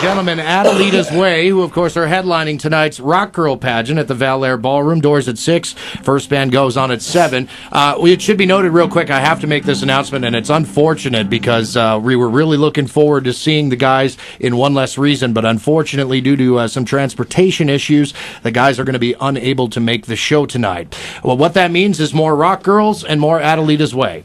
gentlemen, ADELITA'S Way, who, of course, are headlining tonight's Rock Girl pageant at the Valair Ballroom. Doors at 6. First band goes on at 7. It should be noted real quick, I have to make this announcement, and it's unfortunate because we were really looking forward to seeing the guys in One Less Reason, but unfortunately, due to some transportation issues, the guys are going to be unable to make the show tonight. Well, what that means is more Rock Girls and more ADELITA'S Way.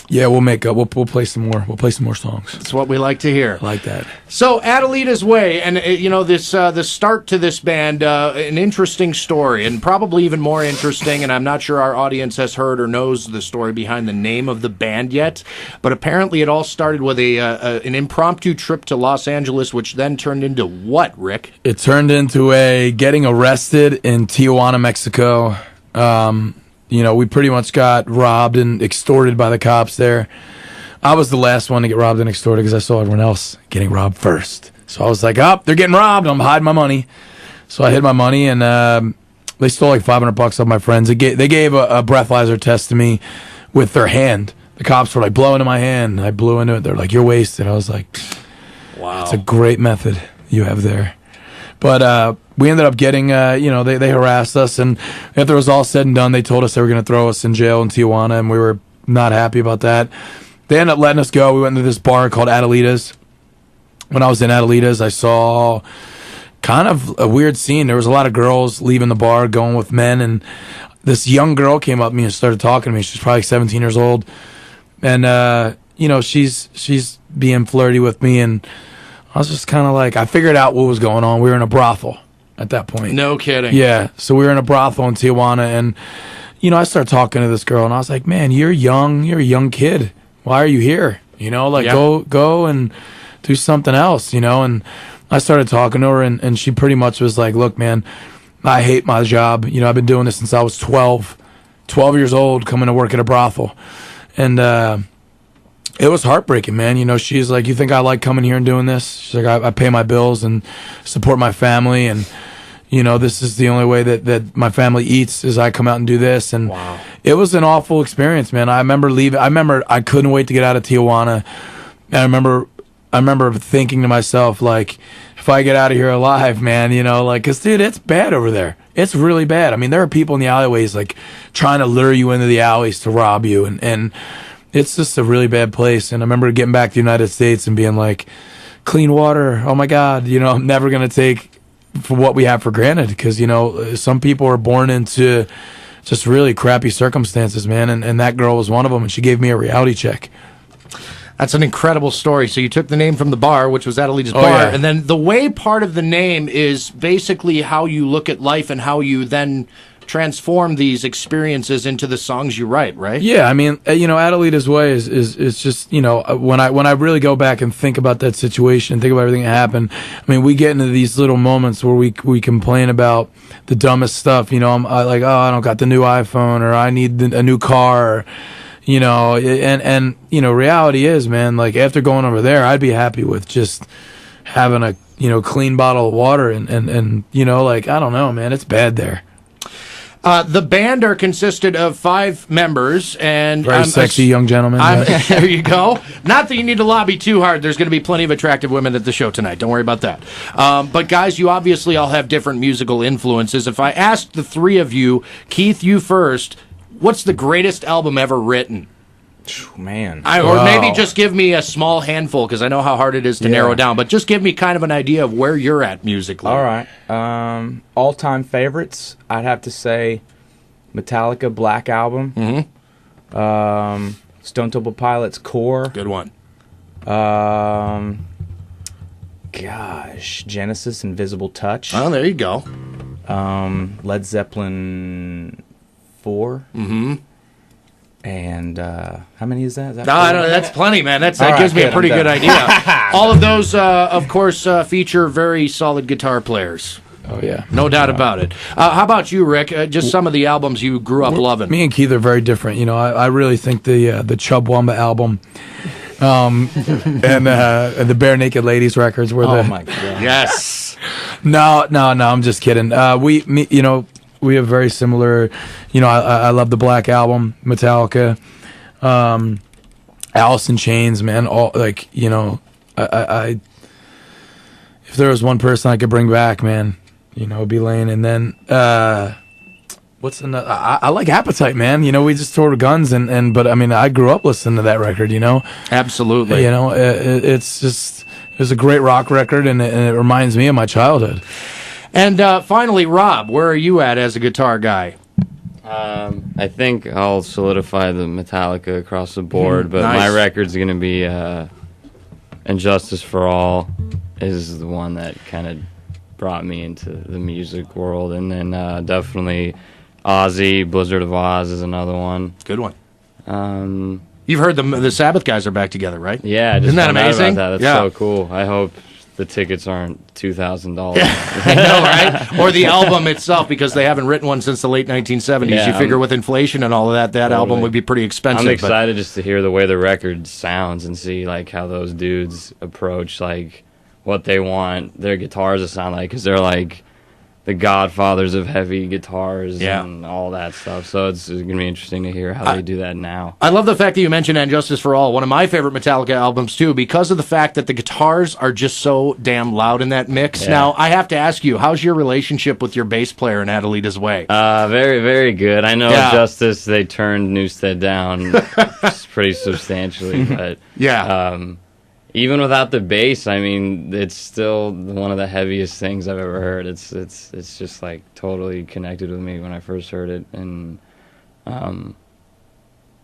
Yeah, we'll play some more. We'll play some more songs. That's what we like to hear. I like that. So, ADELITA'S Way, and this the start to this band, an interesting story, and probably even more interesting. And I'm not sure our audience has heard or knows the story behind the name of the band yet. But apparently, it all started with an impromptu trip to Los Angeles, which then turned into what, Rick? It turned into getting arrested in Tijuana, Mexico. We pretty much got robbed and extorted by the cops there. I was the last one to get robbed and extorted because I saw everyone else getting robbed first. So I was like, they're getting robbed. I'm hiding my money. So I hid my money, and they stole like $500 off my friends. They gave a breathalyzer test to me with their hand. The cops were like, blow into my hand. I blew into it. They're like, you're wasted. I was like, wow. It's a great method you have there. But we ended up getting, they harassed us, and after it was all said and done, they told us they were going to throw us in jail in Tijuana, and we were not happy about that. They ended up letting us go. We went to this bar called ADELITA'S. When I was in ADELITA'S, I saw kind of a weird scene. There was a lot of girls leaving the bar, going with men, and this young girl came up to me and started talking to me. She's probably 17 years old, and she's being flirty with me, and I was just kind of like, I figured out what was going on. We were in a brothel at that point. No kidding. Yeah, so we were in a brothel in Tijuana, and, I started talking to this girl, and I was like, man, you're young. You're a young kid. Why are you here? Go and do something else, And I started talking to her, and she pretty much was like, look, man, I hate my job. I've been doing this since I was 12 years old, coming to work at a brothel. And, it was heartbreaking, man. She's like, you think I like coming here and doing this? She's like, I pay my bills and support my family, and, this is the only way that my family eats is I come out and do this. And wow. It was an awful experience, man. I remember leaving. I remember I couldn't wait to get out of Tijuana. And I remember thinking to myself, like, if I get out of here alive, man, because, dude, it's bad over there. It's really bad. I mean, there are people in the alleyways, like, trying to lure you into the alleys to rob you, and it's just a really bad place. And I remember getting back to the United States and being like, clean water, oh my God, I'm never going to take for what we have for granted, because, some people are born into just really crappy circumstances, man. And that girl was one of them, and she gave me a reality check. That's an incredible story. So you took the name from the bar, which was ADELITA'S Bar, yeah. And then the way part of the name is basically how you look at life and how you then transform these experiences into the songs you write, right? Yeah, I mean, ADELITA'S Way is just, when I really go back and think about that situation, think about everything that happened, I mean, we get into these little moments where we complain about the dumbest stuff. I'm like, I don't got the new iPhone, or I need a new car, and reality is, man, like, after going over there, I'd be happy with just having a clean bottle of water, and I don't know, man, it's bad there. The band consisted of 5 members, and very sexy young gentlemen. There you go. Not that you need to lobby too hard. There's going to be plenty of attractive women at the show tonight. Don't worry about that. But guys, you obviously all have different musical influences. If I asked the 3 of you, Keith, you first, what's the greatest album ever written? Man. Or maybe just give me a small handful, because I know how hard it is to narrow down, but just give me kind of an idea of where you're at musically. All right. All-time favorites, I'd have to say Metallica Black Album. Mm-hmm. Stone Temple Pilots Core. Good one. Genesis Invisible Touch. Oh, there you go. Led Zeppelin 4. Mm-hmm. And how many is that? Is that that's plenty, man. That gives me a pretty good idea. All of those, of course, feature very solid guitar players. Oh, yeah. No doubt about it. How about you, Rick? Just some of the albums you grew up loving. Me and Keith are very different. I really think the Chubbwamba album and the Bare Naked Ladies records were Oh, my God. Yes. No, I'm just kidding. We have very similar, I love the Black Album, Metallica, Alice in Chains, man. All, like, I if there was one person I could bring back, man, you know, it'd be Lane. And then what's another? I like Appetite, man. You know, we just toured Guns, but I mean, I grew up listening to that record. You know, absolutely. You know, it was a great rock record, and it reminds me of my childhood. And finally, Rob, where are you at as a guitar guy? I think I'll solidify the Metallica across the board, but nice. my record's going to be Injustice for All is the one that kind of brought me into the music world. And then definitely Ozzy, Blizzard of Oz is another one. Good one. You've heard the Sabbath guys are back together, right? Yeah, I just isn't that found out amazing? about that. That's so cool. I hope the tickets aren't $2,000. I know, right? Or the album itself, because they haven't written one since the late 1970s. Yeah, you figure with inflation and all of that, totally. album would be pretty expensive. I'm excited just to hear the way the record sounds and see like how those dudes approach like what they want their guitars to sound like, because they're like the godfathers of heavy guitars and all that stuff. So it's going to be interesting to hear how they do that now. I love the fact that you mentioned Injustice for All, one of my favorite Metallica albums too, because of the fact that the guitars are just so damn loud in that mix. Yeah. Now, I have to ask you, how's your relationship with your bass player in Adelita's Way? Very, very good. I know Justice, they turned Newstead down pretty substantially, but even without the bass, I mean, it's still one of the heaviest things I've ever heard. It's just like totally connected with me when I first heard it, and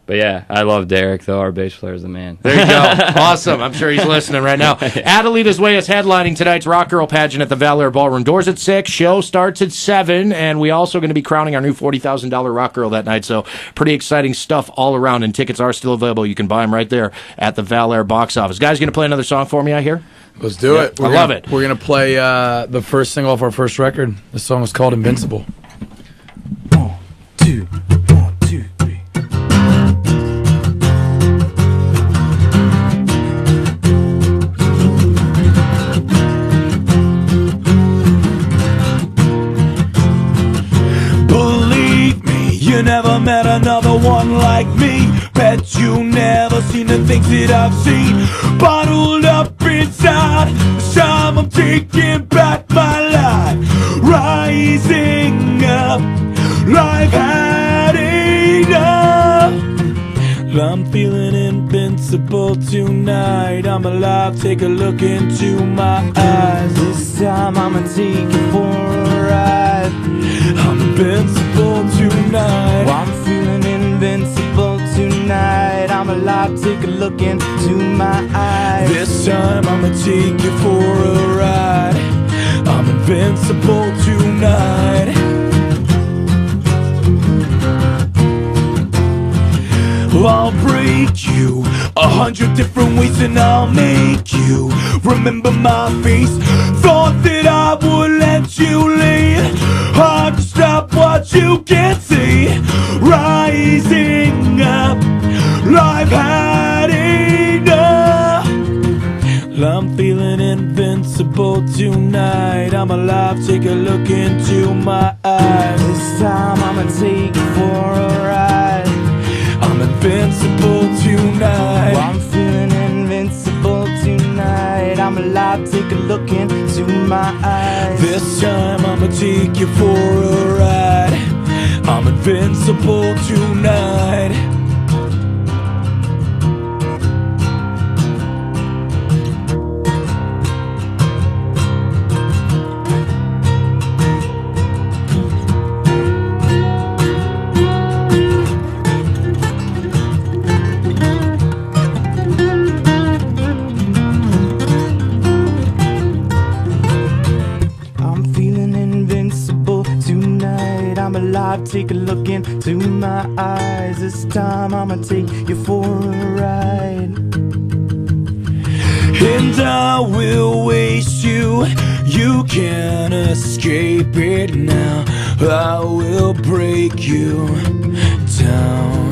but yeah, I love Derek though. Our bass player is the man. There you go. Awesome. I'm sure he's listening right now. Adelita's Way is headlining tonight's Rock Girl pageant at the Valor Ballroom. Doors at 6, show starts at 7, and we also going to be crowning our new $40,000 Rock Girl that night. So pretty exciting stuff all around, and tickets are still available. You can buy them right there at the Valor box office. Guys, going to play another song for me, I hear? Let's do it. I love it. We're going to play the first single off our first record. The song is called Invincible. 1, 2, 1, 2, 3. You never met another one like me. Bet you never seen the things that I've seen. Bottled up inside. This time I'm taking back my life. Rising up. Life had enough. I'm feeling invincible tonight. I'm alive, take a look into my eyes. This time I'ma take you for a ride. I'm invincible tonight. I'm feeling invincible tonight. I'm alive, take a look into my eyes. This time I'ma take you for a ride. I'm invincible tonight. I'll break you 100 different ways and I'll make you remember my face. Thought that I would let you leave. Hard to stop what you can't see. Rising up, life had enough. I'm feeling invincible tonight. I'm alive, take a look into my eyes. This time I'ma take you for a ride. I'm invincible tonight. I'm feeling invincible tonight. I'm alive, take a look into my eyes. This time I'ma take you for a ride. I'm invincible tonight. Take a look into my eyes. This time I'ma take you for a ride. And I will waste you. You can't escape it now. I will break you down.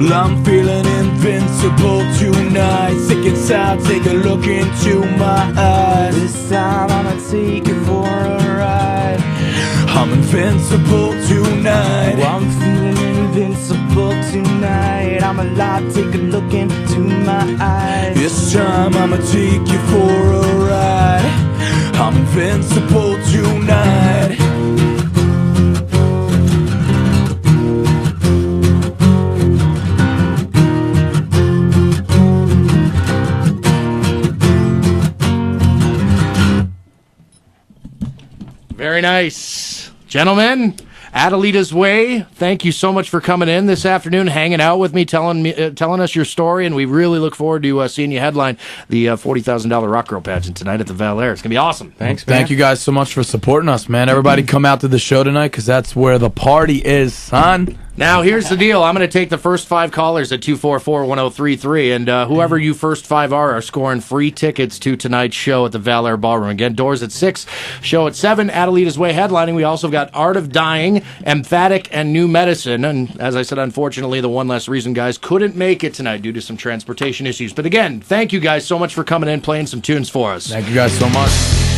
I'm feeling invincible tonight. Sick and sound, take a look into my eyes. This time I'ma take you for a ride. I'm invincible tonight. I'm feeling invincible tonight. I'm alive, take a look into my eyes. This this time I'ma take you for a ride. I'm invincible tonight. Very nice. Gentlemen, Adelita's Way, thank you so much for coming in this afternoon, hanging out with me, telling us your story, and we really look forward to seeing you headline the $40,000 Rock Girl pageant tonight at the Val Air. It's going to be awesome. Thanks, man. Thank you guys so much for supporting us, man. Everybody come out to the show tonight because that's where the party is, son. Now, here's the deal. I'm going to take the first 5 callers at 244-1033, and whoever you first 5 are scoring free tickets to tonight's show at the Val Air Ballroom. Again, doors at 6, show at 7, Adelita's Way headlining. We also got Art of Dying, Emphatic, and New Medicine. And as I said, unfortunately, the one less reason guys couldn't make it tonight due to some transportation issues. But again, thank you guys so much for coming in, playing some tunes for us. Thank you guys so much.